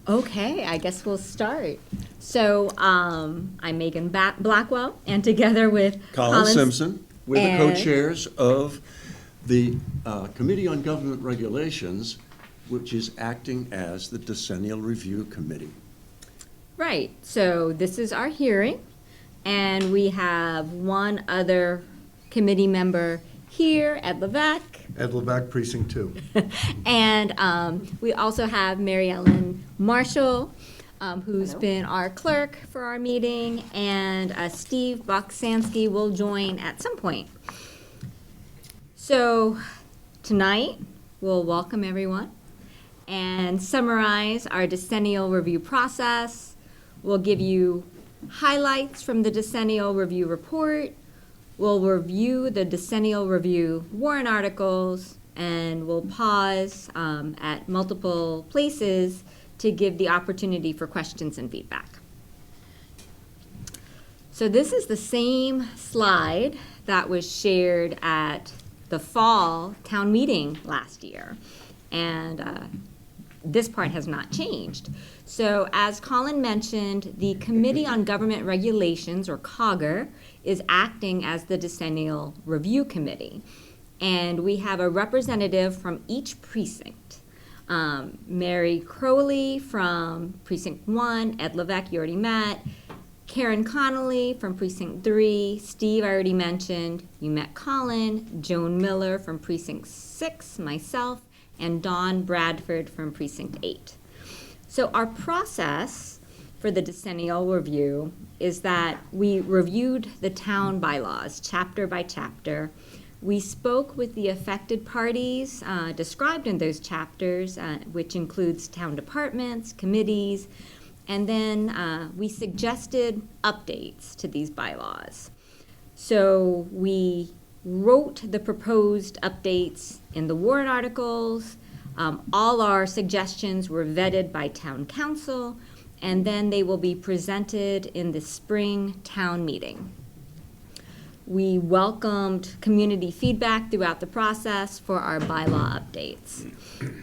Okay, I guess we'll start. So I'm Megan Blackwell, and together with Colin Simpson, we're the and- co-chairs of the Committee on Government Regulations, which is acting as the Decennial Review Committee. Right, so this is our hearing, and we have one other committee member here, Ed Levesque. Ed Levesque, Precinct 2. And we also have Mary Ellen Marshall, who's been our clerk for our meeting, and Steve Boksansky will join at some point. So tonight, we'll welcome everyone and summarize our decennial review process. We'll give you highlights from the decennial review report. We'll review the decennial review warrant articles, and we'll pause at multiple places to give the opportunity for questions and feedback. So this is the same slide that was shared at the fall town meeting last year, and this part has not changed. So as Colin mentioned, the Committee on Government Regulations, or COGR, is acting as the Decennial Review Committee. And we have a representative from each precinct. Mary Crowley from Precinct 1, Ed Levesque, you already met, Karen Connolly from Precinct 3, Steve I already mentioned, you met Colin, Joan Miller from Precinct 6, myself, and Dawn Bradford from Precinct 8. So our process for the decennial review is that we reviewed the town bylaws chapter by chapter. We spoke with the affected parties described in those chapters, which includes town departments, committees, and then we suggested updates to these bylaws. So we wrote the proposed updates in the warrant articles. All our suggestions were vetted by town council, and then they will be presented in the spring town meeting. We welcomed community feedback throughout the process for our bylaw updates,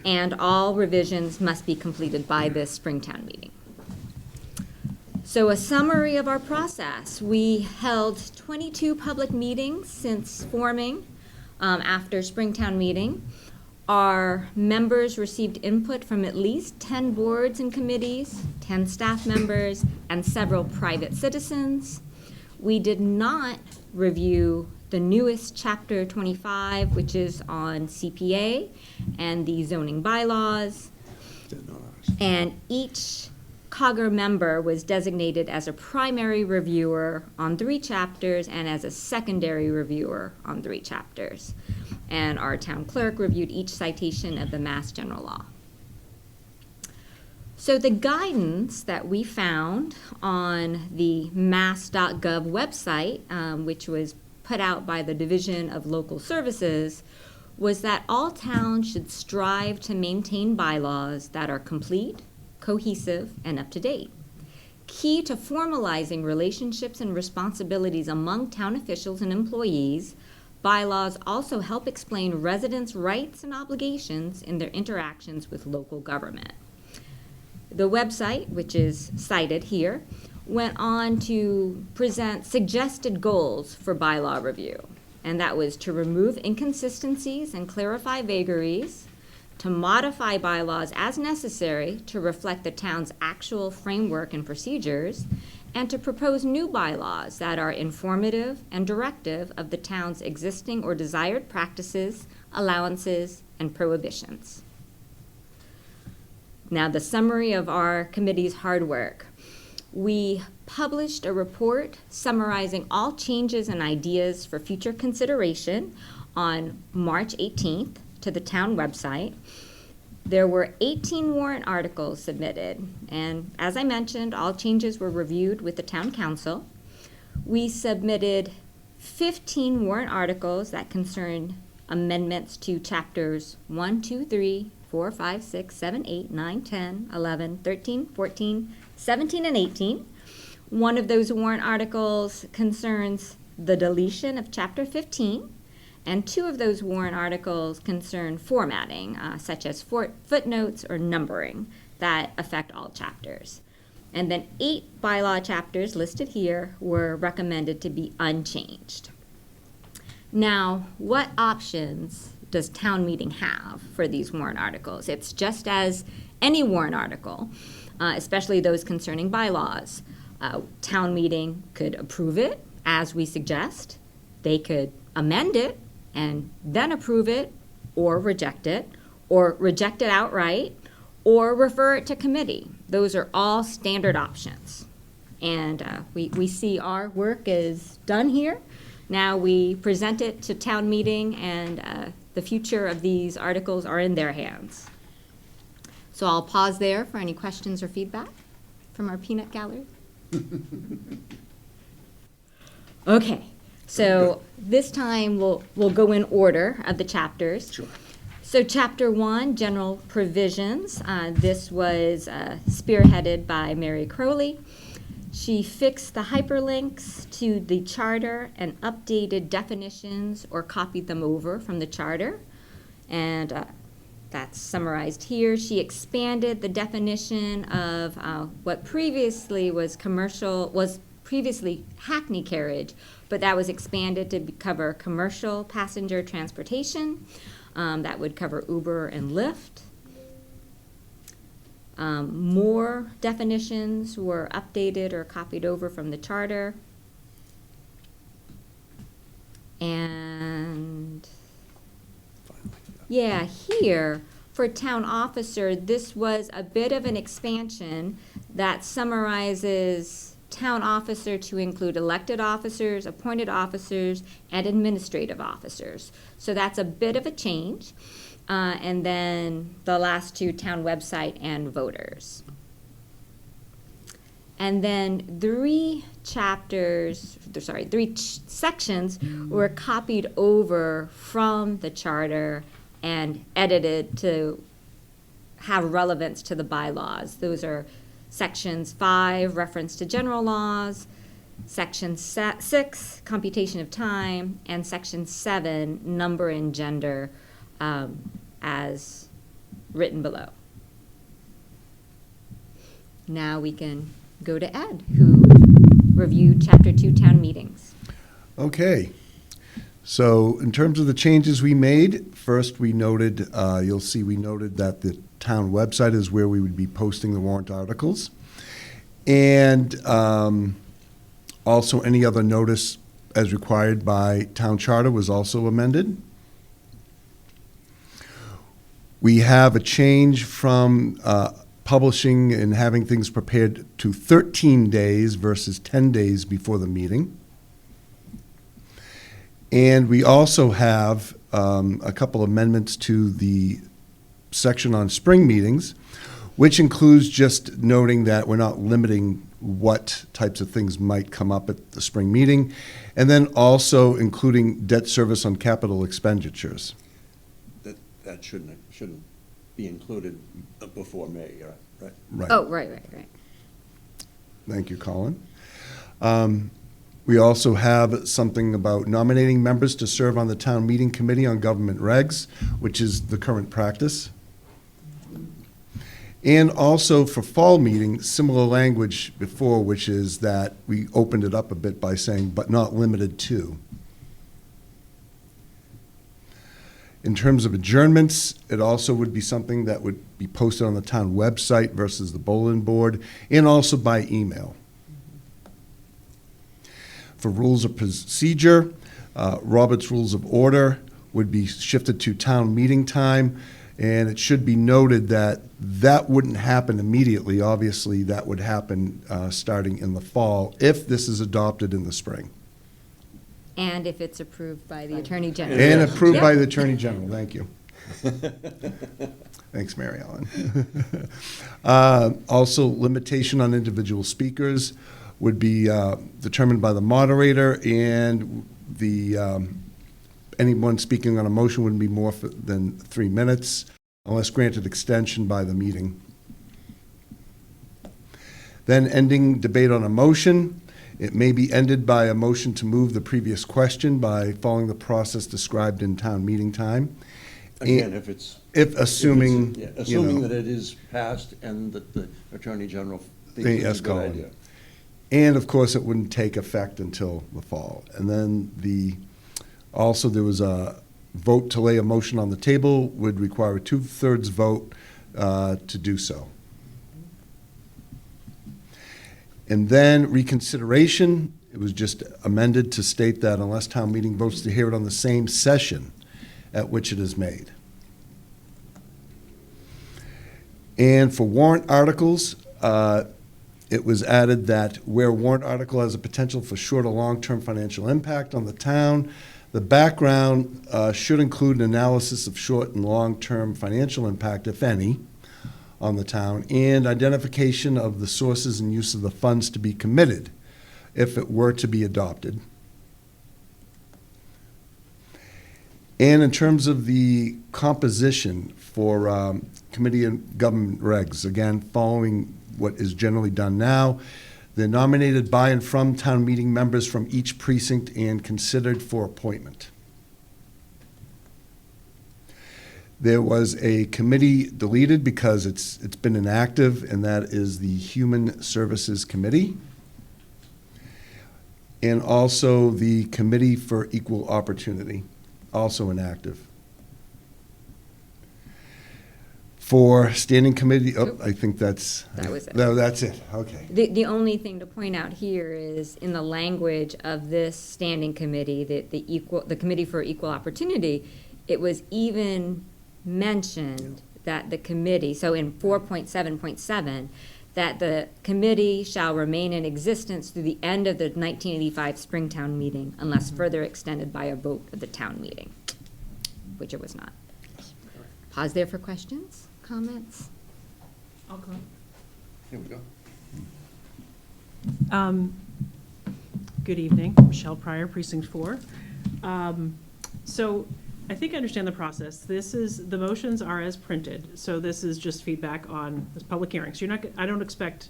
and all revisions must be completed by this spring town meeting. So a summary of our process: we held 22 public meetings since forming after Springtown meeting. Our members received input from at least 10 boards and committees, 10 staff members, and several private citizens. We did not review the newest Chapter 25, which is on CPA and the zoning bylaws. And each COGR member was designated as a primary reviewer on 3 chapters and as a secondary reviewer on 3 chapters. And our town clerk reviewed each citation of the Mass General Law. So the guidance that we found on the mass.gov website, which was put out by the Division of Local Services, was that all towns should strive to maintain bylaws that are complete, cohesive, and up to date. Key to formalizing relationships and responsibilities among town officials and employees, bylaws also help explain residents' rights and obligations in their interactions with local government. The website, which is cited here, went on to present suggested goals for bylaw review, and that was to remove inconsistencies and clarify vagaries, to modify bylaws as necessary to reflect the town's actual framework and procedures, and to propose new bylaws that are informative and directive of the town's existing or desired practices, allowances, and prohibitions. Now, the summary of our committee's hard work. We published a report summarizing all changes and ideas for future consideration on March 18th to the town website. There were 18 warrant articles submitted, and as I mentioned, all changes were reviewed with the town council. We submitted 15 warrant articles that concerned amendments to chapters 1, 2, 3, 4, 5, 6, 7, 8, 9, 10, 11, 13, 14, 17, and 18. One of those warrant articles concerns the deletion of chapter 15, and 2 of those warrant articles concern formatting, such as footnotes or numbering. that affect all chapters. And then 8 bylaw chapters listed here were recommended to be unchanged. Now, what options does town meeting have for these warrant articles? It's just as any warrant article, especially those concerning bylaws. Town meeting could approve it as we suggest. They could amend it and then approve it, or reject it outright, or refer it to committee. Those are all standard options. And we see our work is done here. Now we present it to town meeting, and the future of these articles are in their hands. So I'll pause there for any questions or feedback from our peanut gallery. Okay, so this time we'll go in order of the chapters. Sure. So Chapter 1, General Provisions. This was spearheaded by Mary Crowley. She fixed the hyperlinks to the charter and updated definitions or copied them over from the charter. And that's summarized here. She expanded the definition of what previously was previously hackney carriage, but that was expanded to cover commercial passenger transportation. That would cover Uber and Lyft. More definitions were updated or copied over from the charter. And yeah, here for town officer, this was a bit of an expansion that summarizes town officer to include elected officers, appointed officers, and administrative officers. So that's a bit of a change. And then the last 2, town website and voters. And then 3 sections were copied over from the charter and edited to have relevance to the bylaws. Those are Sections 5, reference to general laws, Section 6, computation of time, and Section 7, number and gender, as written below. Now we can go to Ed, who reviewed Chapter 2, town meetings. Okay. So in terms of the changes we made, first we noted, you'll see we noted that the town website is where we would be posting the warrant articles. And also any other notice as required by town charter was also amended. We have a change from publishing and having things prepared to 13 days versus 10 days before the meeting. And we also have a couple amendments to the section on spring meetings, which includes just noting that we're not limiting what types of things might come up at the spring meeting, and then also including debt service on capital expenditures. That shouldn't be included before May, right? Right. Oh, right. Thank you, Colin. We also have something about nominating members to serve on the town meeting committee on government regs, which is the current practice. And also for fall meeting, similar language before, which is that we opened it up a bit by saying, but not limited to. In terms of adjournments, it also would be something that would be posted on the town website versus the bulletin board, and also by email. For rules of procedure, Robert's Rules of Order would be shifted to town meeting time, and it should be noted that that wouldn't happen immediately. Obviously, that would happen starting in the fall if this is adopted in the spring. And if it's approved by the Attorney General. And approved by Yep. the Attorney General, thank you. Thanks, Mary Ellen. Also, limitation on individual speakers would be determined by the moderator, and the anyone speaking on a motion wouldn't be more than 3 minutes unless granted extension by the meeting. Then ending debate on a motion. It may be ended by a motion to move the previous question by following the process described in town meeting time. Again, if it's. Assuming, Yeah, you assuming know, that it is passed and that the Attorney General thinks it's Yes, a good Colin. idea. And of course, it wouldn't take effect until the fall. And then also there was a vote to lay a motion on the table would require a 2/3 vote to do so. And then reconsideration, it was just amended to state that unless town meeting votes to hear it on the same session at which it is made. And for warrant articles, it was added that where a warrant article has a potential for short or long-term financial impact on the town, the background should include an analysis of short and long-term financial impact, if any, on the town, and identification of the sources and use of the funds to be committed if it were to be adopted. And in terms of the composition for Committee on Government Regs, again, following what is generally done now, they're nominated by and from town meeting members from each precinct and considered for appointment. There was a committee deleted because it's been inactive, and that is the Human Services Committee. And also the Committee for Equal Opportunity, also inactive. For standing committee, I think That was it. No, that's it, okay. The only thing to point out here is in the language of this standing committee, the Committee for Equal Opportunity, it was even mentioned that the committee, so in 4.7.7, that the committee shall remain in existence through the end of the 1985 Springtown meeting unless further extended by a vote of the town meeting, which it was not. Pause there for questions, comments? I'll go. Here we go. Good evening, Michelle Pryor, Precinct 4. So I think I understand the process. The motions are as printed, so this is just feedback on this public hearing. So I don't expect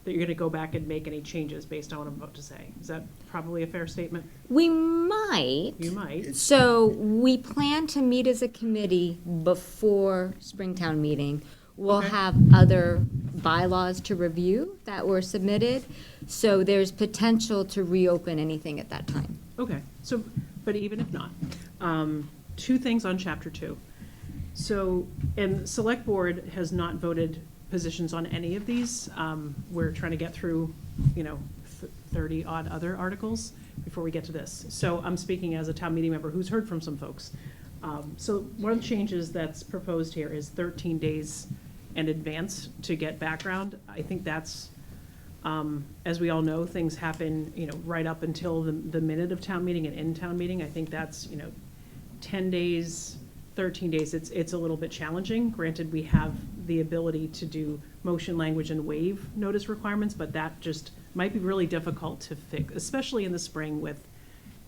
that you're going to go back and make any changes based on what I'm about to say. Is that probably a fair statement? We might. You might. So we plan to meet as a committee before Springtown meeting. We'll Okay. have other bylaws to review that were submitted, so there's potential to reopen anything at that time. Okay, so, but even if not, two things on Chapter 2. So, and Select Board has not voted positions on any of these. We're trying to get through, 30-odd other articles before we get to this. So I'm speaking as a town meeting member who's heard from some folks. So one of the changes that's proposed here is 13 days in advance to get background. I think that's, as we all know, things happen, right up until the minute of town meeting and in town meeting. I think that's, 10 days, 13 days, it's a little bit challenging. Granted, we have the ability to do motion language and waive notice requirements, but that just might be really difficult to fix, especially in the spring with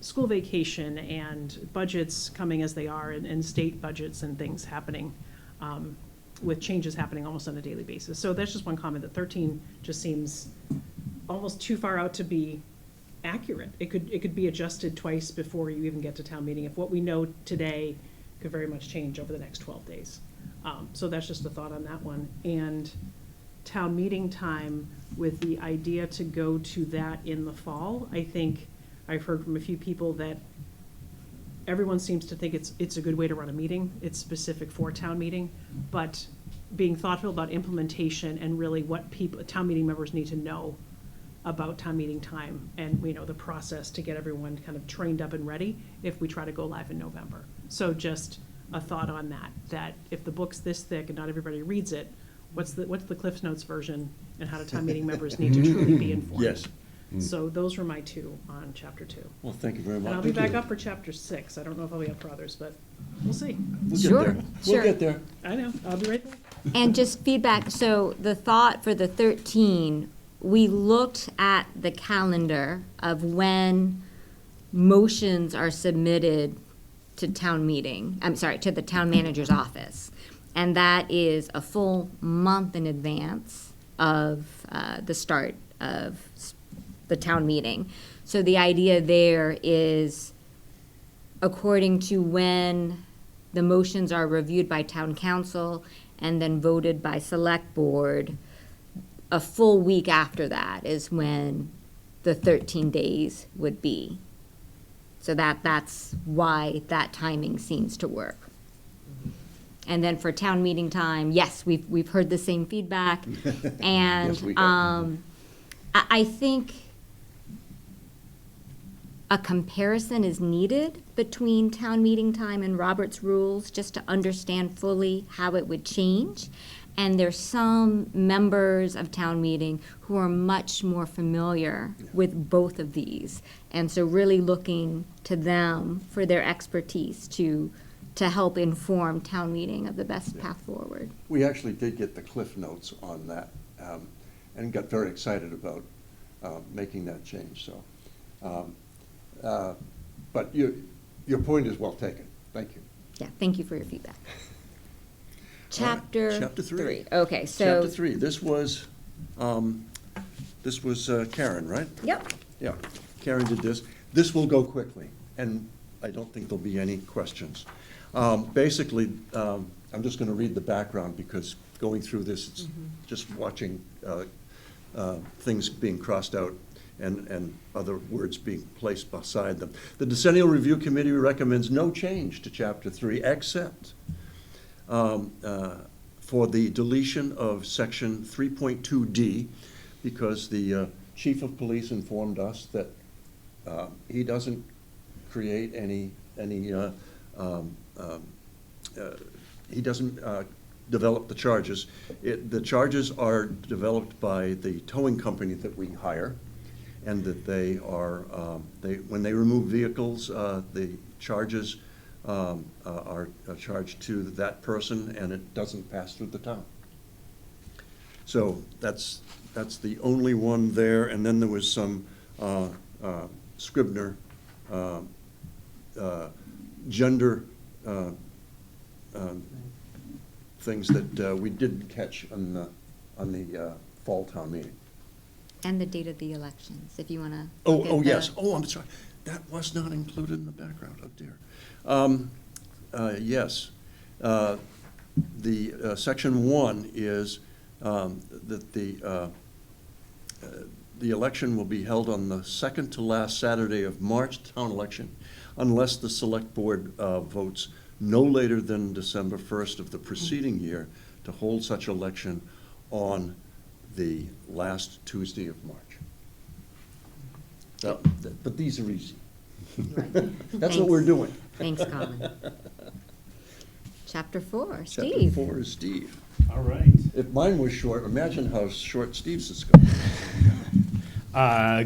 school vacation and budgets coming as they are and state budgets and things happening, with changes happening almost on a daily basis. So that's just one comment, that 13 just seems almost too far out to be accurate. It could be adjusted twice before you even get to town meeting if what we know today could very much change over the next 12 days. So that's just a thought on that one. And town meeting time, with the idea to go to that in the fall, I think I've heard from a few people that everyone seems to think it's a good way to run a meeting. It's specific for town meeting, but being thoughtful about implementation and really what town meeting members need to know about town meeting time and the process to get everyone kind of trained up and ready if we try to go live in November. So just a thought on that if the book's this thick and not everybody reads it, what's the Cliff Notes version, and how do town meeting members need to truly be informed? Yes. So those were my two on Chapter 2. Well, thank you very much. And I'll be Thank back you. up for Chapter 6. I don't know if I'll be up for others, but we'll see. We'll Sure, get there. sure. We'll get there. I know, I'll be right there. And just feedback, so the thought for the 13, we looked at the calendar of when motions are submitted to town meeting, to the town manager's office. And that is a full month in advance of the start of the town meeting. So the idea there is, according to when the motions are reviewed by town council and then voted by select board. A full week after that is when the 13 days would be. So that's why that timing seems to work. And then for town meeting time, yes, we've heard the same feedback. And Yes, we have. I think a comparison is needed between town meeting time and Robert's rules, just to understand fully how it would change. And there's some members of town meeting who are much more familiar with both of these. And so really looking to them for their expertise to help inform town meeting of the best path forward. We actually did get the cliff notes on that, and got very excited about making that change, so. But your point is well taken. Thank you. Yeah, thank you for your feedback. All right, Chapter Chapter 3. Okay, so. Chapter 3, this was Karen, right? Yep. Yeah, Karen did this. This will go quickly, and I don't think there'll be any questions. Basically, I'm just going to read the background, because going through this, it's just watching things being crossed out and other words being placed beside them. The Decennial Review Committee recommends no change to Chapter 3, except for the deletion of Section 3.2D, because the Chief of Police informed us that he doesn't create any he doesn't develop the charges. The charges are developed by the towing company that we hire, and that they are, when they remove vehicles, the charges are charged to that person, and it doesn't pass through the town. So that's the only one there, and then there was some Scribner gender things that we didn't catch on the fall town meeting. And the date of the elections, if you want to. Oh, yes. Oh, I'm sorry. That was not included in the background. Oh, dear. Yes. The Section 1 is that the election will be held on the second to last Saturday of March, town election, unless the select board votes no later than December 1st of the preceding year to hold such election on the last Tuesday of March. But these are easy. That's what we're doing. Thanks, Colin. Chapter 4, Chapter Steve. 4 is Steve. All right. If mine was short, imagine how short Steve's is going.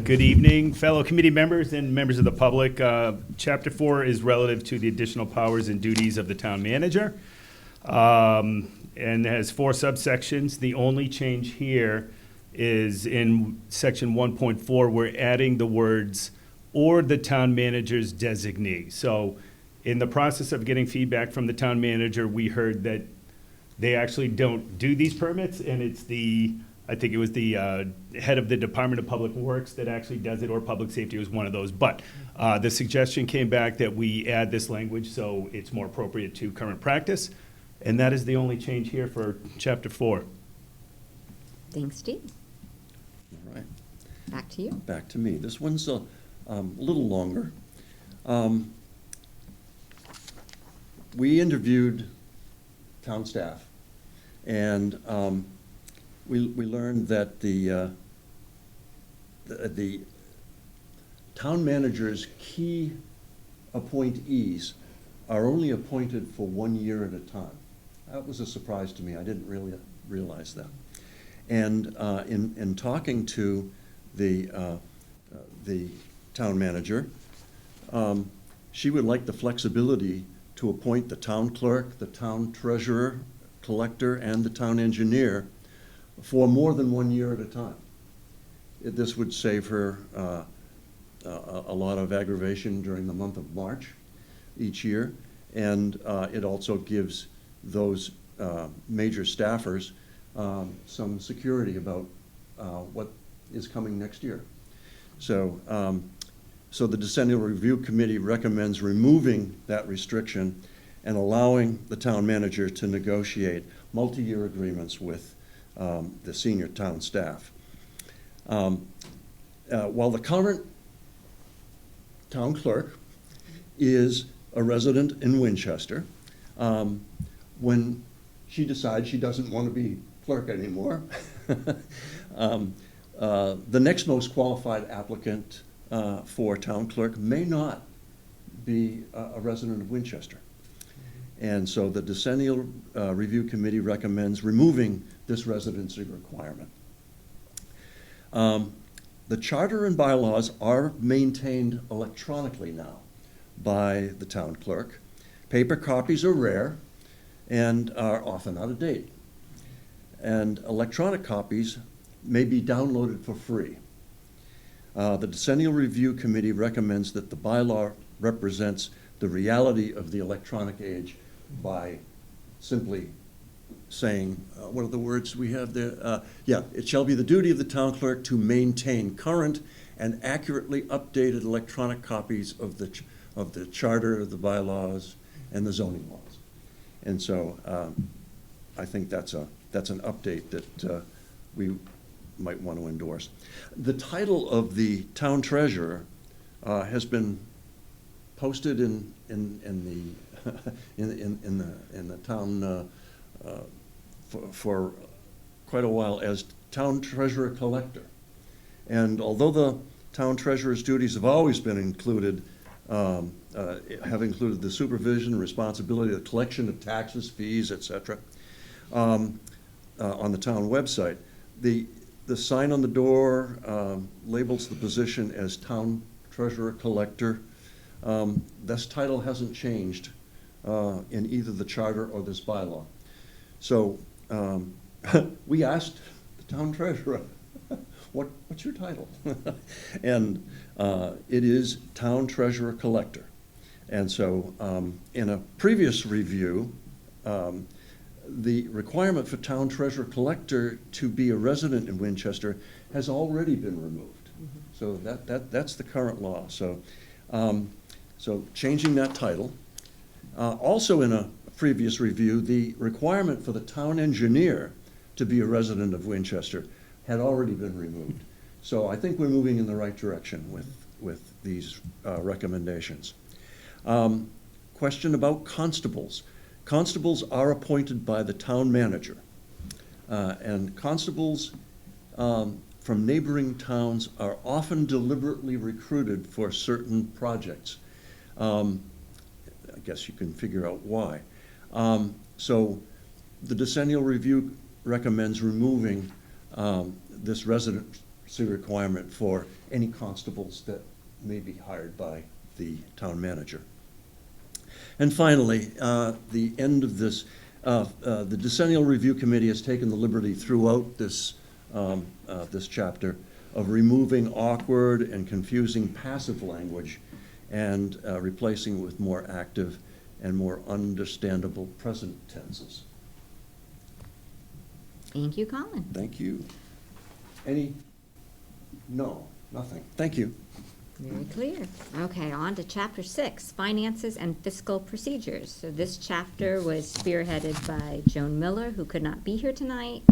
Good evening, fellow committee members and members of the public. Chapter 4 is relative to the additional powers and duties of the town manager, and has 4 subsections. The only change here is in section 1.4, we're adding the words "or the town manager's designee." So in the process of getting feedback from the town manager, we heard that they actually don't do these permits, and it's I think it was the head of the Department of Public Works that actually does it, or Public Safety was one of those. But the suggestion came back that we add this language so it's more appropriate to current practice. And that is the only change here for Chapter 4. Thanks, Steve. All right. Back to you. Back to me. This one's a little longer. We interviewed town staff, and we learned that the town manager's key appointees are only appointed for 1 year at a time. That was a surprise to me. I didn't really realize that. And in talking to the town manager, she would like the flexibility to appoint the town clerk, the town treasurer, collector, and the town engineer for more than 1 year at a time. This would save her a lot of aggravation during the month of March each year, and it also gives those major staffers some security about what is coming next year. So the Decennial Review Committee recommends removing that restriction and allowing the town manager to negotiate multi-year agreements with the senior town staff. While the current town clerk is a resident in Winchester, when she decides she doesn't want to be clerk anymore, the next most qualified applicant for town clerk may not be a resident of Winchester. And so the Decennial Review Committee recommends removing this residency requirement. The charter and bylaws are maintained electronically now by the town clerk. Paper copies are rare and are often out of date. And electronic copies may be downloaded for free. The Decennial Review Committee recommends that the bylaw represents the reality of the electronic age by simply saying, what are the words we have there? It shall be the duty of the town clerk to maintain current and accurately updated electronic copies of the charter, the bylaws, and the zoning laws. And so I think that's an update that we might want to endorse. The title of the town treasurer has been posted in the town for quite a while as town treasurer collector. And although the town treasurer's duties have always been included, have included the supervision and responsibility of the collection of taxes, fees, etc., on the town website, the sign on the door labels the position as town treasurer collector. This title hasn't changed in either the charter or this bylaw. So we asked the town treasurer, what's your title? And it is town treasurer collector. And so in a previous review, the requirement for town treasurer collector to be a resident in Winchester has already been removed. So that's the current law. So changing that title. Also in a previous review, the requirement for the town engineer to be a resident of Winchester had already been removed. So I think we're moving in the right direction with these recommendations. Question about constables. Constables are appointed by the town manager. And constables from neighboring towns are often deliberately recruited for certain projects. I guess you can figure out why. So the Decennial Review recommends removing this residency requirement for any constables that may be hired by the town manager. And finally, the end of this, the Decennial Review Committee has taken the liberty throughout this, this chapter of removing awkward and confusing passive language and replacing with more active and more understandable present tenses. Thank you, Colin. Thank you. Any? No, nothing. Thank you. Very clear. Okay, on to Chapter 6, Finances and Fiscal Procedures. So this chapter was spearheaded by Joan Miller, who could not be here tonight.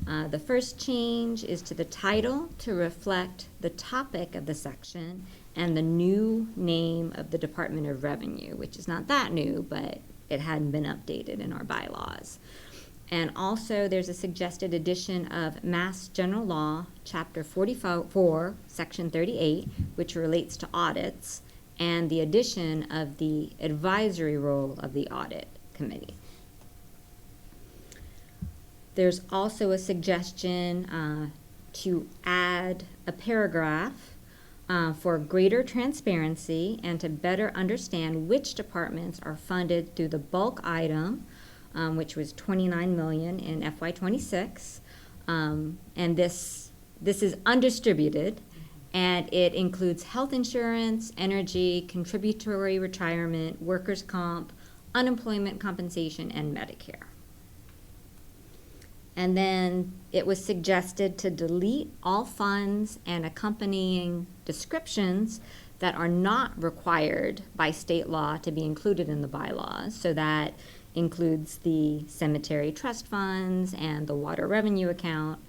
The first change is to the title to reflect the topic of the section and the new name of the Department of Revenue, which is not that new, but it hadn't been updated in our bylaws. And also, there's a suggested addition of Mass General Law, Chapter 44, Section 38, which relates to audits, and the addition of the advisory role of the Audit Committee. There's also a suggestion to add a paragraph for greater transparency and to better understand which departments are funded through the bulk item, which was $29 million in FY26, and this is undistributed, and it includes health insurance, energy, contributory retirement, workers' comp, unemployment compensation, and Medicare. And then it was suggested to delete all funds and accompanying descriptions that are not required by state law to be included in the bylaws. So that includes the cemetery trust funds and the water revenue account.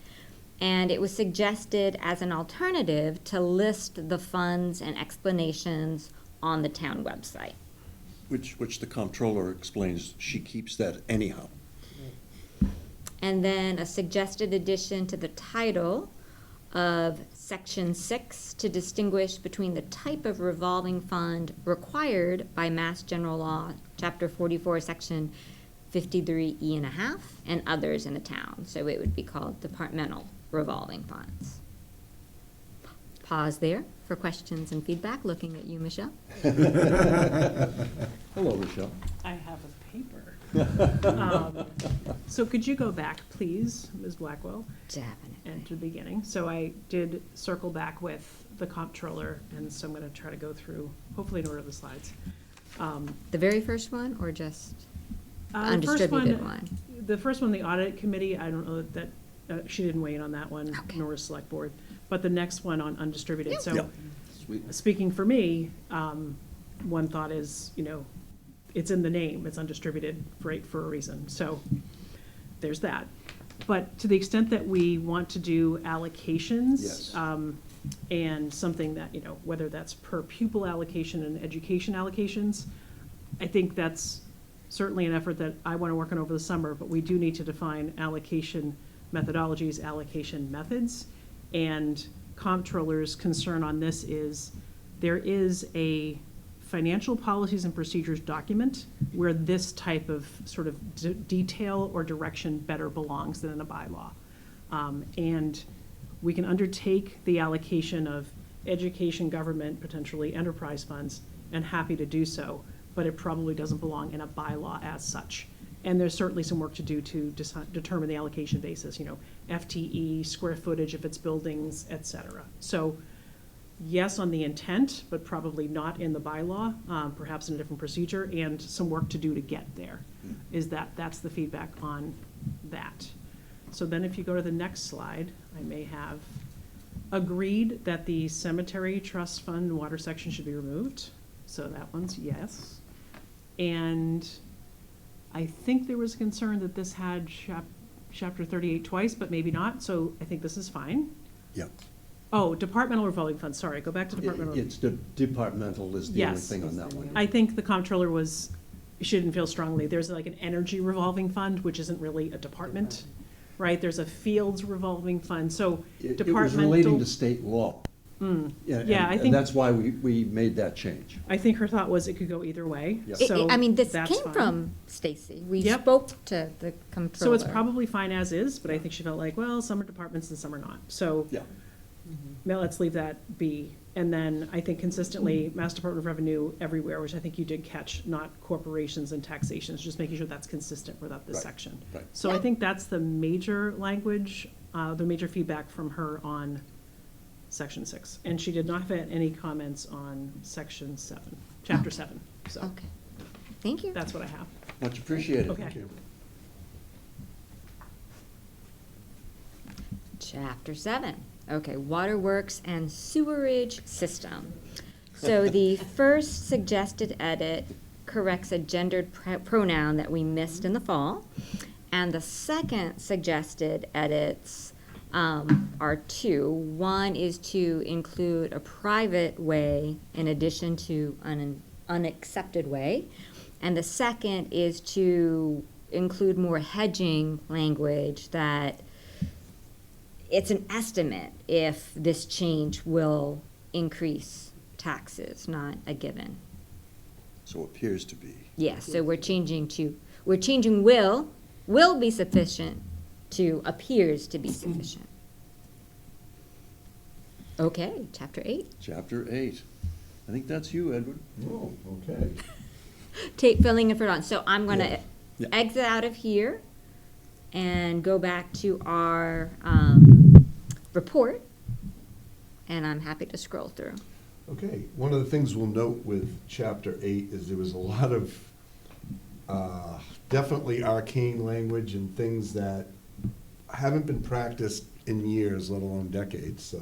And it was suggested as an alternative to list the funds and explanations on the town website. Which the comptroller explains she keeps that anyhow. And then a suggested addition to the title of Section 6 to distinguish between the type of revolving fund required by Mass General Law, Chapter 44, Section 53E and a half, and others in the town. So it would be called departmental revolving funds. Pause there for questions and feedback, looking at you, Michelle. Hello, Michelle. I have a paper. So could you go back, please, Ms. Blackwell, and to Definitely. the beginning? So I did circle back with the comptroller, and so I'm going to try to go through, hopefully in order of the slides. The very first one, or just the The first undistributed one? The first one, the audit committee, I don't know that, she didn't weigh in on that one, Okay. nor select board. But the next one on undistributed, so. Yep. Sweet. Speaking for me, one thought is, it's in the name, it's undistributed for a reason, so there's that. But to the extent that we want to do allocations. Yes. And something that, whether that's per pupil allocation and education allocations, I think that's certainly an effort that I want to work on over the summer, but we do need to define allocation methodologies, allocation methods. And comptroller's concern on this is there is a financial policies and procedures document where this type of sort of detail or direction better belongs than in a bylaw. And we can undertake the allocation of education, government, potentially enterprise funds, and happy to do so, but it probably doesn't belong in a bylaw as such. And there's certainly some work to do to determine the allocation basis, FTE, square footage if it's buildings, et cetera. So yes on the intent, but probably not in the bylaw, perhaps in a different procedure, and some work to do to get there. That's the feedback on that. So then if you go to the next slide, I may have agreed that the cemetery trust fund water section should be removed. So that one's yes. And I think there was concern that this had chapter 38 twice, but maybe not, so I think this is fine. Yeah. Oh, departmental revolving funds, sorry, go back to departmental. It's the departmental is the only Yes. thing on that one. I think the comptroller she didn't feel strongly. There's like an energy revolving fund, which isn't really a department, right? There's a fields revolving fund, so It departmental. was relating to state law. Yeah, I and think- that's why we made that change. I think her thought was it could go either way, Yeah. so I mean, this that's came fine. from Stacy. We Yep. spoke to the comptroller. So it's probably fine as is, but I think she felt like, well, some are departments and some are not, so. Yeah. Now let's leave that be. And then I think consistently, Mass Department of Revenue everywhere, which I think you did catch, not corporations and taxations, just making sure that's consistent without this Right, section. right. So I think that's the major language, the major feedback from her on section 6. And she did not have any comments on section 7, chapter 7. So Okay. Thank you. that's what I have. Much appreciated. Okay. Thank you. Chapter 7. Okay, waterworks and sewerage system. So the first suggested edit corrects a gendered pronoun that we missed in the fall. And the second suggested edits are two. One is to include a private way in addition to an unaccepted way. And the second is to include more hedging language that it's an estimate if this change will increase taxes, not a given. So appears to be. Yes, so we're changing will be sufficient to appears to be sufficient. Okay, chapter 8. Chapter 8. I think that's you, Edward. Oh, okay. Filling in for Dawn. So I'm gonna Yeah. Yeah. exit out of here and go back to our report, and I'm happy to scroll through. Okay, one of the things we'll note with chapter 8 is there was a lot of definitely arcane language and things that haven't been practiced in years, let alone decades, so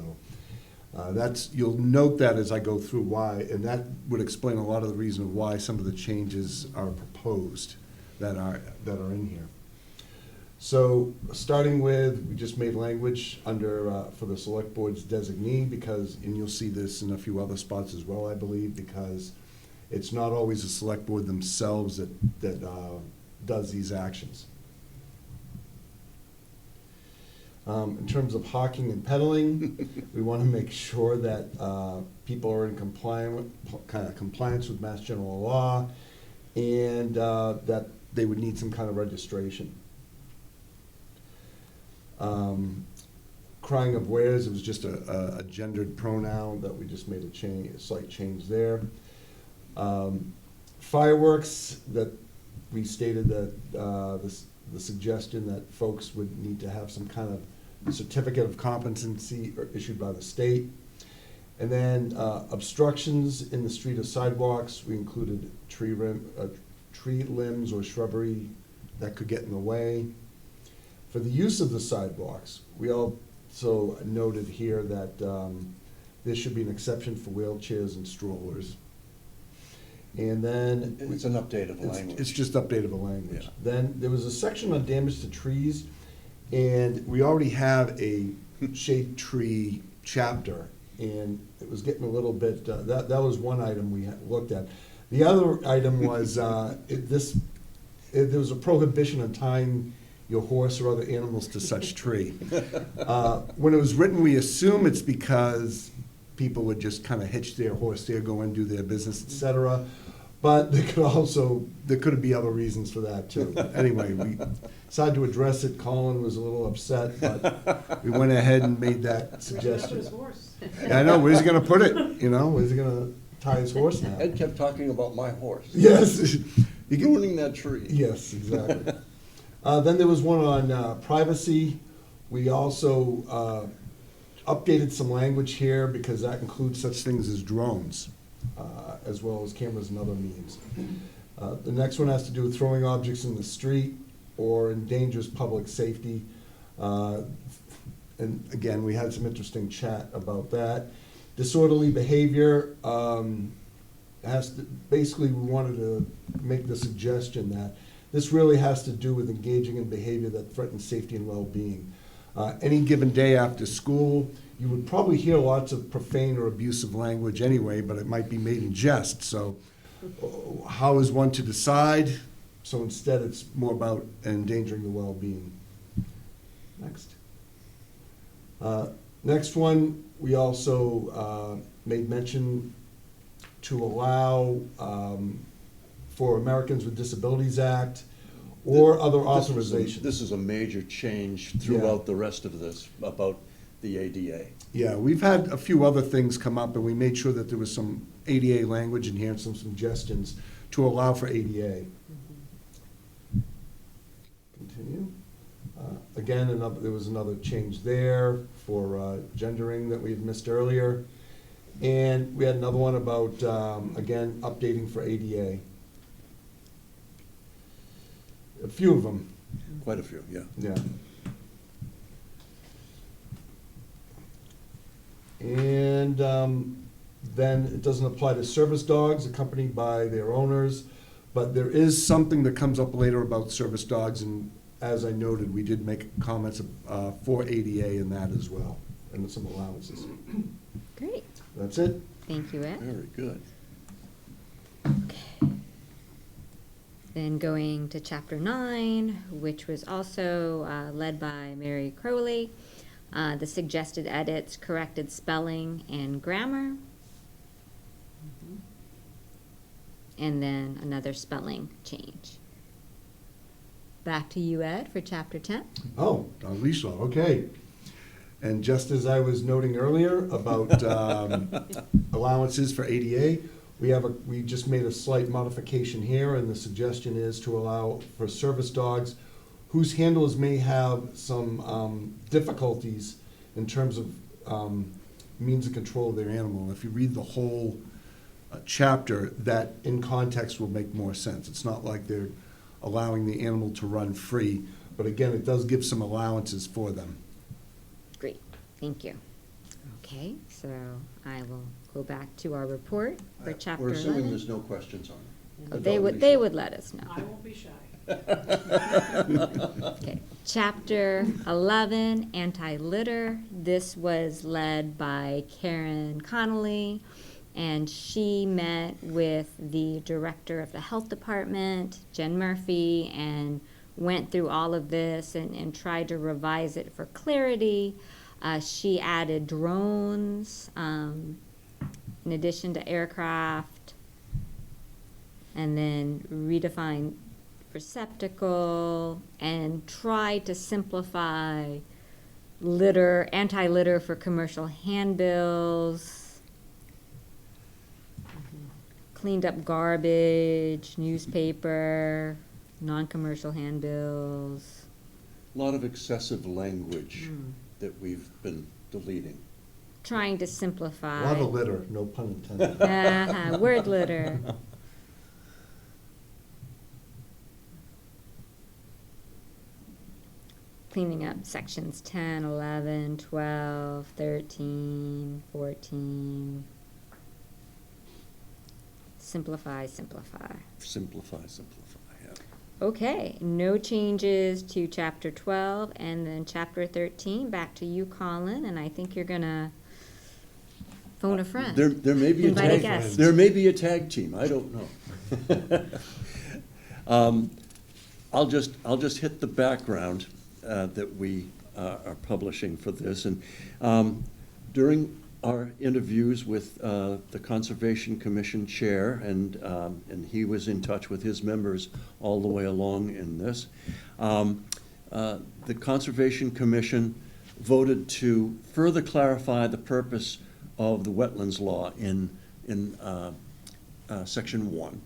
You'll note that as I go through why, and that would explain a lot of the reason of why some of the changes are proposed that are in here. So, starting with, we just made language under, for the select board's designee, because, and you'll see this in a few other spots as well, I believe, because it's not always the select board themselves that does these actions. In terms of hawking and peddling, we want to make sure that people are in compliance with Mass General Law, and that they would need some kind of registration. Crying of wares, it was just a gendered pronoun that we just made a slight change there. Fireworks, that we stated that the suggestion that folks would need to have some kind of certificate of competency issued by the state. And then obstructions in the street or sidewalks, we included tree limbs or shrubbery that could get in the way. For the use of the sidewalks, we also noted here that there should be an exception for wheelchairs and strollers. And then It's an update of language. it's just update of a language. Yeah. Then there was a section on damage to trees, and we already have a shade tree chapter, and it was getting a little bit, that was one item we had looked at. The other item was, there was a prohibition on tying your horse or other animals to such tree. When it was written, we assume it's because people would just kind of hitch their horse there, go and do their business, et cetera. But there could be other reasons for that too. Anyway, we decided to address it. Colin was a little upset, but we went ahead and made that suggestion. Yeah, I know, where's he gonna put it? Where's he gonna tie his horse now? Ed kept talking about my horse. Yes. Ruining that tree. Yes, exactly. Then there was one on privacy. We also updated some language here because that includes such things as drones, as well as cameras and other means. The next one has to do with throwing objects in the street or endangers public safety. And again, we had some interesting chat about that. Disorderly behavior basically we wanted to make the suggestion that this really has to do with engaging in behavior that threatens safety and well-being. Any given day after school, you would probably hear lots of profane or abusive language anyway, but it might be made in jest. So how is one to decide? So instead, it's more about endangering the well-being. Next. Next one, we also made mention to allow for Americans with Disabilities Act or other authorizations. This is a major change throughout the rest of this about the ADA. Yeah, we've had a few other things come up, and we made sure that there was some ADA language in here and some suggestions to allow for ADA. Continue. Again, there was another change there for gendering that we had missed earlier. And we had another one about, again, updating for ADA. A few of them. Quite a few, yeah. Yeah. And then it doesn't apply to service dogs accompanied by their owners, but there is something that comes up later about service dogs, and as I noted, we did make comments for ADA in that as well, and some allowances. Great. That's it. Thank you, Ed. Very good. Okay. Then going to chapter 9, which was also led by Mary Crowley. The suggested edits, corrected spelling and grammar. And then another spelling change. Back to you, Ed, for chapter 10. Oh, Lisa, okay. And just as I was noting earlier about allowances for ADA, we just made a slight modification here, and the suggestion is to allow for service dogs whose handlers may have some difficulties in terms of means of control of their animal. If you read the whole chapter, that in context will make more sense. It's not like they're allowing the animal to run free, but again, it does give some allowances for them. Great, thank you. Okay, so I will go back to our report for chapter We're assuming 11. there's no questions on it. Oh, But They don't would, be they sure. would let us know. I won't be shy. Okay, chapter 11, anti-litter. This was led by Karen Connolly, and she met with the director of the health department, Jen Murphy, and went through all of this and tried to revise it for clarity. She added drones in addition to aircraft, and then redefined receptacle, and try to simplify litter, anti-litter for commercial handbills, cleaned up garbage, newspaper, non-commercial handbills. A lot of excessive language that we've been deleting. Trying to A simplify. lot of litter, no pun intended. Word litter. Cleaning up sections 10, 11, 12, 13, 14. Simplify, simplify. Simplify, yeah. Okay, no changes to chapter 12, and then chapter 13, back to you, Colin, and I think you're gonna phone a friend. There may be a Invite a tag, guest. there may be a tag team, I don't know. I'll just hit the background that we are publishing for this. And during our interviews with the Conservation Commission Chair, and he was in touch with his members all the way along in this, the Conservation Commission voted to further clarify the purpose of the wetlands law in section 1.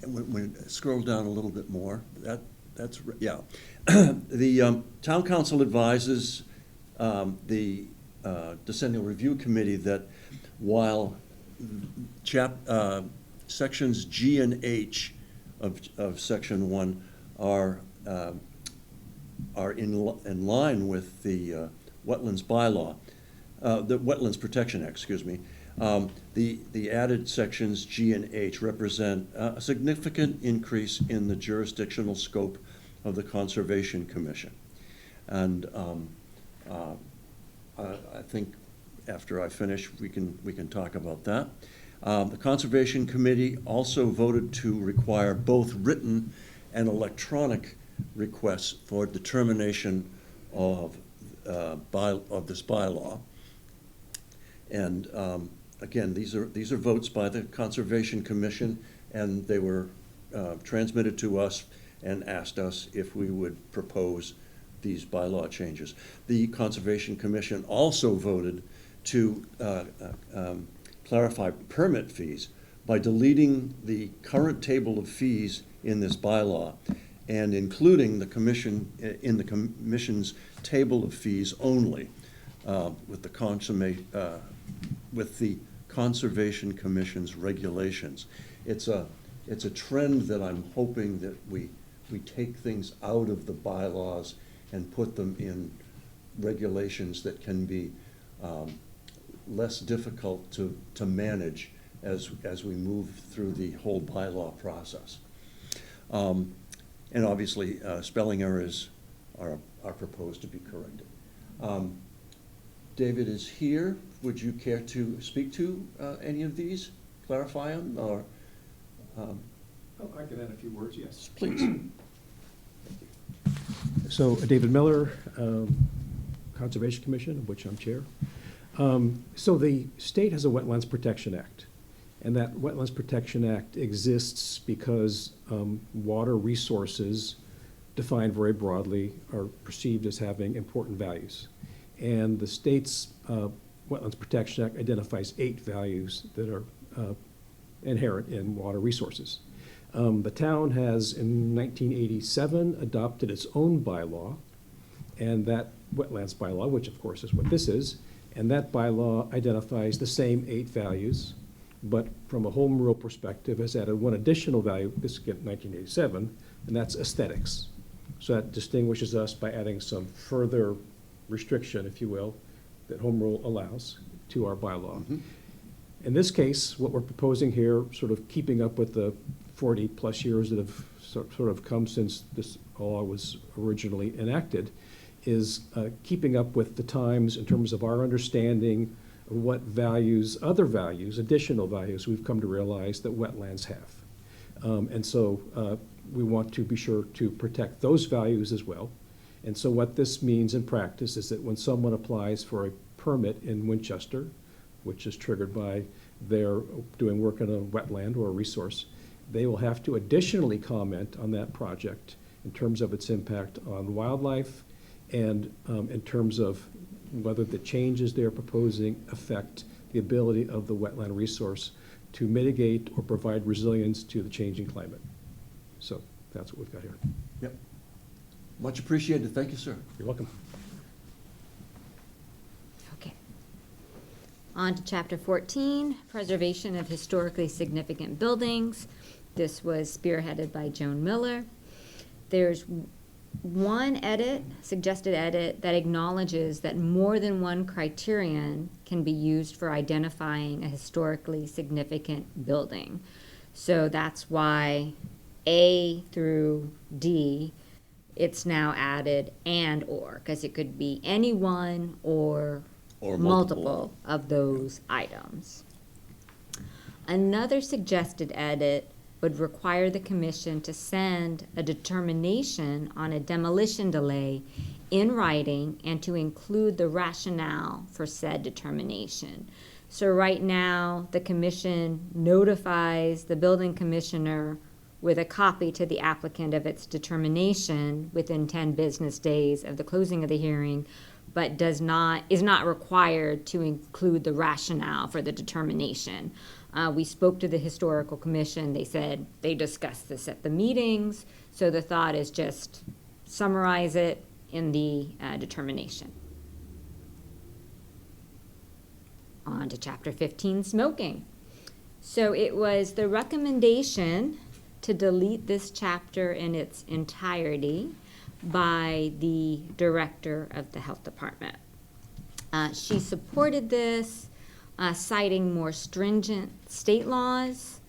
When we scroll down a little bit more, that's yeah. The Town Council advises the Decennial Review Committee that while sections G and H of section 1 are in line with the wetlands bylaw, the Wetlands Protection Act, excuse me. The added sections G and H represent a significant increase in the jurisdictional scope of the Conservation Commission. And I think after I finish, we can talk about that. The Conservation Committee also voted to require both written and electronic requests for determination of this bylaw. And again, these are votes by the Conservation Commission, and they were transmitted to us and asked us if we would propose these bylaw changes. The Conservation Commission also voted to clarify permit fees by deleting the current table of fees in this bylaw and including the commission in the commission's table of fees only, with the Conservation Commission's regulations. It's a trend that I'm hoping that we take things out of the bylaws and put them in regulations that can be less difficult to manage as we move through the whole bylaw process. And obviously, spelling errors are proposed to be corrected. David is here. Would you care to speak to any of these, clarify them, or? Oh, I could add a few words, yes. Please. So, David Miller, Conservation Commission, of which I'm chair. So the state has a Wetlands Protection Act, and that Wetlands Protection Act exists because water resources, defined very broadly, are perceived as having important values. And the state's Wetlands Protection Act identifies 8 values that are inherent in water resources. The town has, in 1987, adopted its own bylaw, and that wetlands bylaw, which of course is what this is, and that bylaw identifies the same 8 values, but from a home rule perspective has added one additional value, this is 1987, and that's aesthetics. So that distinguishes us by adding some further restriction, if you will, that home rule allows to our bylaw. In this case, what we're proposing here, sort of keeping up with the 40-plus years that have sort of come since this law was originally enacted, is keeping up with the times in terms of our understanding of what values, other values, additional values we've come to realize that wetlands have. And so we want to be sure to protect those values as well. And so what this means in practice is that when someone applies for a permit in Winchester, which is triggered by their doing work on a wetland or a resource, they will have to additionally comment on that project in terms of its impact on wildlife and in terms of whether the changes they're proposing affect the ability of the wetland resource to mitigate or provide resilience to the changing climate. So that's what we've got here. Yep. Much appreciated. Thank you, sir. You're welcome. Okay. On to Chapter 14, Preservation of Historically Significant Buildings. This was spearheaded by Joan Miller. There's one suggested edit, that acknowledges that more than one criterion can be used for identifying a historically significant building. So that's why A through D, it's now added and/or, because it could be any one or multiple of those items. Another suggested edit would require the commission to send a determination on a demolition delay in writing and to include the rationale for said determination. So right now, the commission notifies the building commissioner with a copy to the applicant of its determination within 10 business days of the closing of the hearing, but is not required to include the rationale for the determination. We spoke to the historical commission. They said they discussed this at the meetings. So the thought is just summarize it in the determination. On to Chapter 15, Smoking. So it was the recommendation to delete this chapter in its entirety by the director of the health department. She supported this, citing more stringent state laws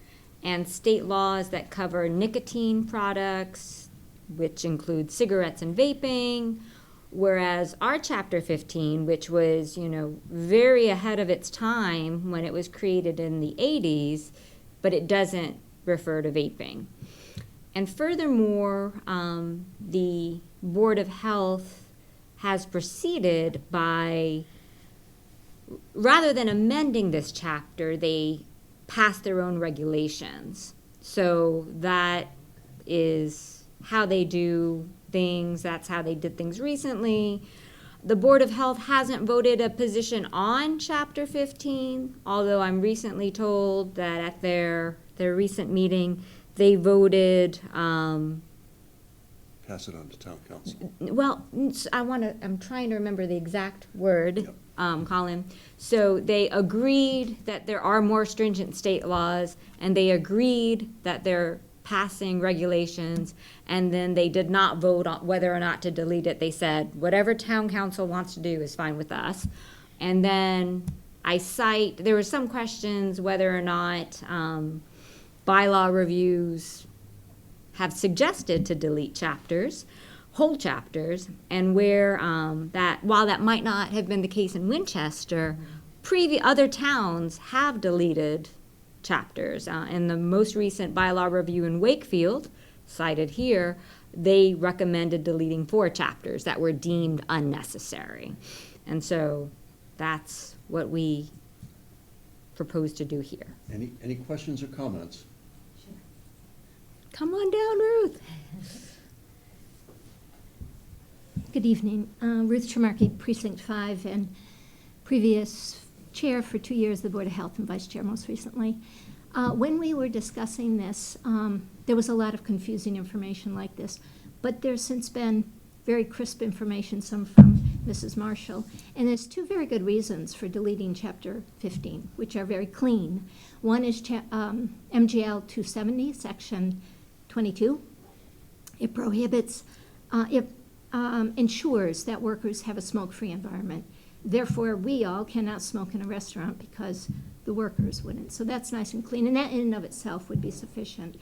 and state laws that cover nicotine products, which include cigarettes and vaping, whereas our Chapter 15, which was, very ahead of its time when it was created in the 80s, but it doesn't refer to vaping. And furthermore, the Board of Health has proceeded by, rather than amending this chapter, they passed their own regulations. So that is how they do things. That's how they did things recently. The Board of Health hasn't voted a position on Chapter 15, although I'm recently told that at their recent meeting, they voted, Pass it on to town council. well, I'm trying to remember the exact word, Yep. Colin. So they agreed that there are more stringent state laws, and they agreed that they're passing regulations, and then they did not vote on whether or not to delete it. They said, whatever town council wants to do is fine with us. And then there were some questions whether or not bylaw reviews have suggested to delete chapters, whole chapters, and where while that might not have been the case in Winchester, other towns have deleted chapters. In the most recent bylaw review in Wakefield, cited here, they recommended deleting 4 chapters that were deemed unnecessary. And so that's what we propose to do here. Any questions or comments? Come on down, Ruth. Good evening. Ruth Tremarky, Precinct 5, and previous chair for 2 years of the Board of Health and vice chair most recently. When we were discussing this, there was a lot of confusing information like this, but there's since been very crisp information, some from Mrs. Marshall, and there's 2 very good reasons for deleting Chapter 15, which are very clean. One is MGL 270, Section 22. It prohibits it ensures that workers have a smoke-free environment. Therefore, we all cannot smoke in a restaurant because the workers wouldn't. So that's nice and clean, and that in and of itself would be sufficient.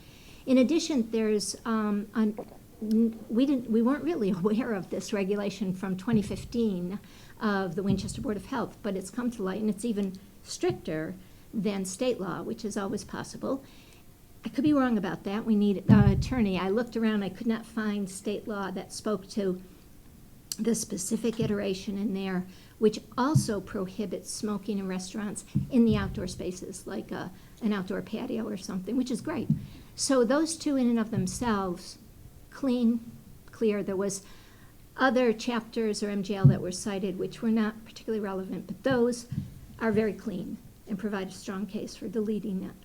In addition, there's we weren't really aware of this regulation from 2015 of the Winchester Board of Health, but it's come to light, and it's even stricter than state law, which is always possible. I could be wrong about that. We need an attorney. I looked around. I could not find state law that spoke to the specific iteration in there, which also prohibits smoking in restaurants in the outdoor spaces, like an outdoor patio or something, which is great. So those two in and of themselves, clean, clear. There was other chapters or MGL that were cited which were not particularly relevant, but those are very clean and provide a strong case for deleting that.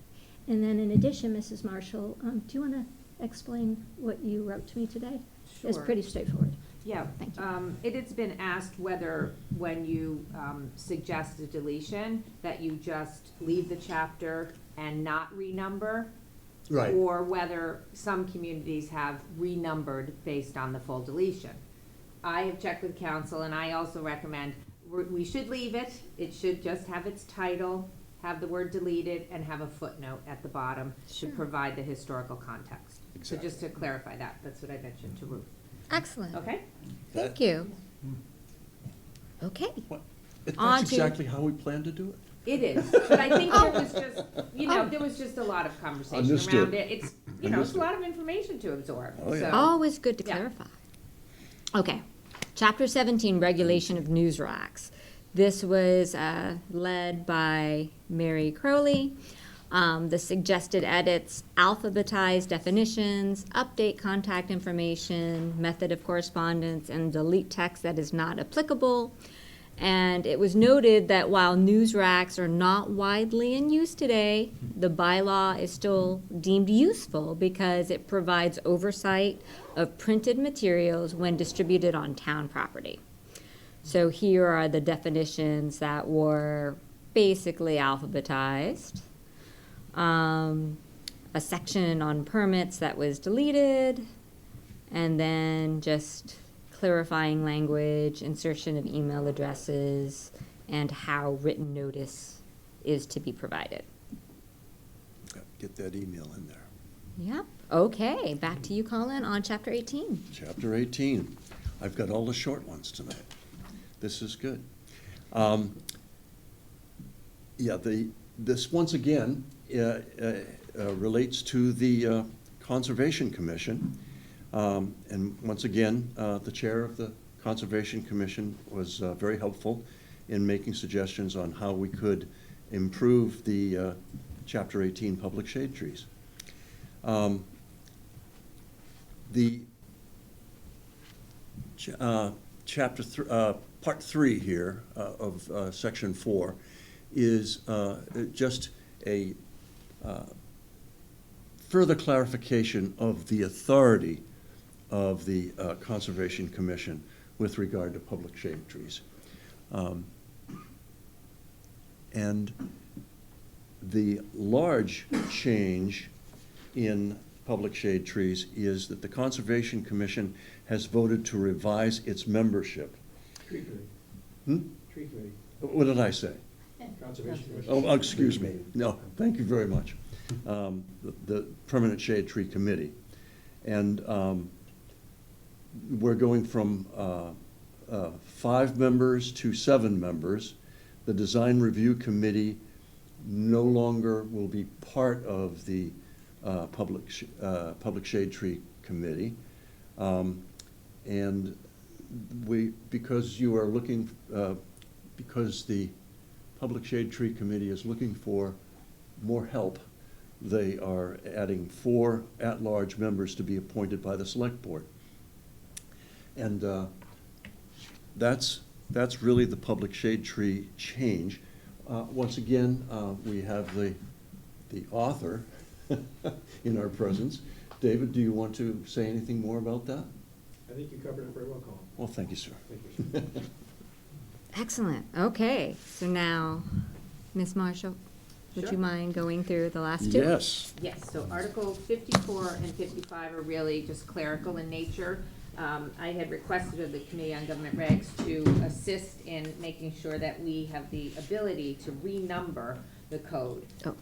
And then in addition, Mrs. Marshall, do you want to explain what you wrote to me today? It's Sure. pretty straightforward. Yeah, Thank you. it has been asked whether, when you suggest a deletion, that you just leave the chapter and not renumber. Right. Or whether some communities have renumbered based on the full deletion. I have checked with council, and I also recommend, we should leave it. It should just have its title, have the word deleted, and have a footnote at the bottom Sure. to provide the historical context. Exactly. So just to clarify that, that's what I mentioned to Ruth. Excellent. Okay? Thank you. Okay. What? On That's to- exactly how we plan to do it. It is, but I think there was just, there was just a lot of conversation Understood. around it. It's, it's a Understood. lot of information to absorb. Oh, yeah. So- Always good to Yeah. clarify. Okay, Chapter 17, Regulation of News Racks. This was led by Mary Crowley. The suggested edits: alphabetize definitions, update contact information, method of correspondence, and delete text that is not applicable. And it was noted that while news racks are not widely in use today, the bylaw is still deemed useful because it provides oversight of printed materials when distributed on town property. So here are the definitions that were basically alphabetized. A section on permits that was deleted, and then just clarifying language, insertion of email addresses, and how written notice is to be provided. Get that email in there. Yep. Okay, back to you, Colin, on Chapter 18. Chapter 18. I've got all the short ones tonight. This is good. This once again relates to the Conservation Commission. And once again, the chair of the Conservation Commission was very helpful in making suggestions on how we could improve the Chapter 18 public shade trees. Part 3 here of Section 4 is just a further clarification of the authority of the Conservation Commission with regard to public shade trees. And the large change in public shade trees is that the Conservation Commission has voted to revise its membership. Tree committee. Hmm? Tree committee. What did I say? Conservation Commission. Oh, excuse me. No, thank you very much. The Permanent Shade Tree Committee. And we're going from 5 members to 7 members. The Design Review Committee no longer will be part of the Public Shade Tree Committee. And because you are looking, because the Public Shade Tree Committee is looking for more help, they are adding 4 at-large members to be appointed by the Select Board. And that's really the public shade tree change. Once again, we have the author in our presence. David, do you want to say anything more about that? I think you covered it very well, Colin. Well, thank you, sir. Thank you. Excellent. Okay, so now, Ms. Marshall, would Sure. you mind going through the last 2? Yes. Yes, so Articles 54 and 55 are really just clerical in nature. I had requested of the Committee on Government Regs to assist in making sure that we have the ability to renumber the code. Oh.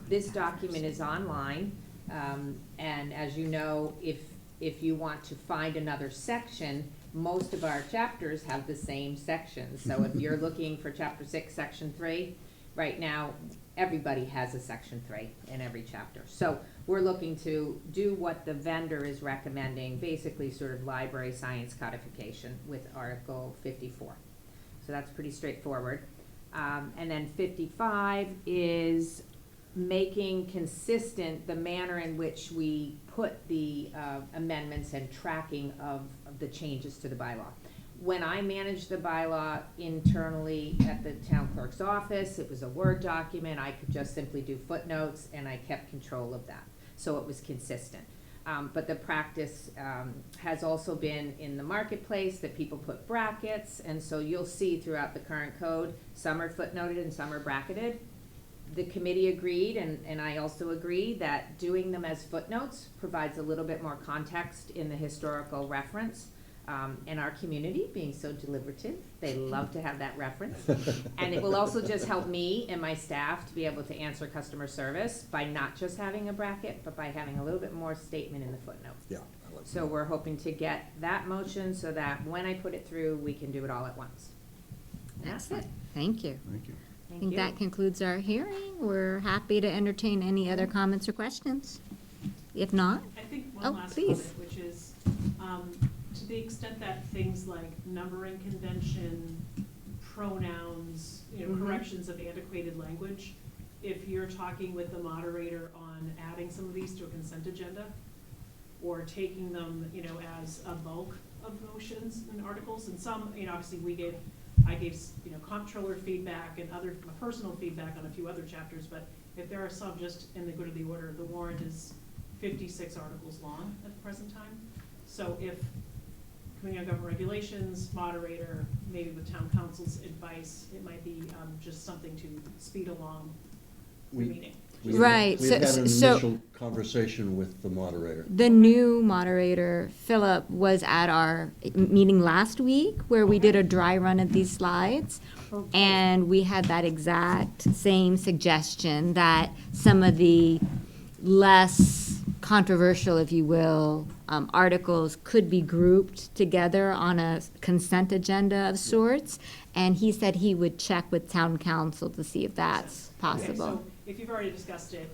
This document is online, and as you know, if you want to find another section, most of our chapters have the same sections. So if you're looking for chapter 6, section 3, right now, everybody has a section 3 in every chapter. So we're looking to do what the vendor is recommending, basically sort of library science codification with Article 54. So that's pretty straightforward. And then 55 is making consistent the manner in which we put the amendments and tracking of the changes to the bylaw. When I managed the bylaw internally at the town clerk's office, it was a Word document. I could just simply do footnotes, and I kept control of that. So it was consistent. But the practice has also been in the marketplace that people put brackets, and so you'll see throughout the current code, some are footnoted and some are bracketed. The committee agreed, and I also agree, that doing them as footnotes provides a little bit more context in the historical reference. And our community, being so deliberative, they love to have that reference. And it will also just help me and my staff to be able to answer customer service by not just having a bracket, but by having a little bit more statement in the footnote. Yeah, I like So that. we're hoping to get that motion so that when I put it through, we can do it all at once. That's it. Thank you. Thank you. I Thank think you. that concludes our hearing. We're happy to entertain any other comments or questions. If not, I think Oh, one last please. comment, which is, to the extent that things like numbering convention, pronouns, Mhm. corrections of antiquated language, if you're talking with the moderator on adding some of these to a consent agenda, or taking them, as a bulk of motions and articles, and some, obviously I gave, comptroller feedback and other personal feedback on a few other chapters, but if there are some just in the good of the order, the warrant is 56 articles long at the present time. So if Committee on Government Regulations, moderator, maybe with town council's advice, it might be just something to speed along the We- meeting. We had- Right, We had had an so- initial conversation with the moderator. the new moderator, Philip, was at our meeting last week where we did a dry run of these slides. And we had that exact same suggestion that some of the less controversial, if you will, articles could be grouped together on a consent agenda of sorts. And he said he would check with town council to see if that's Okay, possible. so if you've already discussed it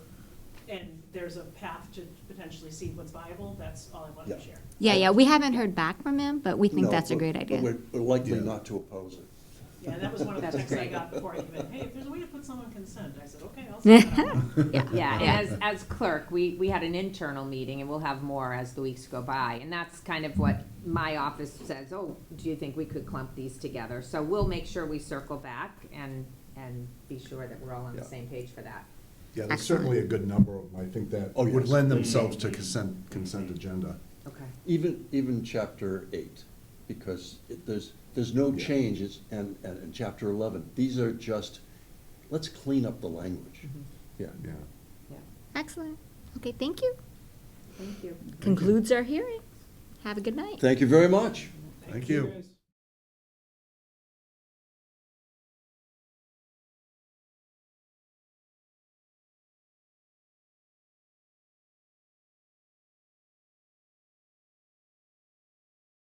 and there's a path to potentially see what's viable, that's all I wanted to Yeah. share. Yeah, we haven't heard back from him, but we think No, that's a but- great but idea. we're likely Yeah. not to oppose it. Yeah, that was one of the That's texts I great. got before I came in. Hey, if there's a way to put some on consent, I said, okay, I'll see that out. Yeah, Yeah, and as clerk, we had an internal meeting, and we'll have more as the weeks go by. And that's kind of what my office says, oh, do you think we could clump these together? So we'll make sure we circle back and be sure that we're all on the Yeah. same page for that. Yeah, there's Excellent. certainly a good number of them. I think that Oh, would yes. lend themselves to consent agenda. Okay. Even chapter 8, because there's no Yeah. changes, and chapter 11, these are just, let's clean up the language. Yeah. Yeah. Yeah, Excellent. Okay, thank you. thank you. Concludes our hearing. Have a good night. Thank you very much. Thank you. guys.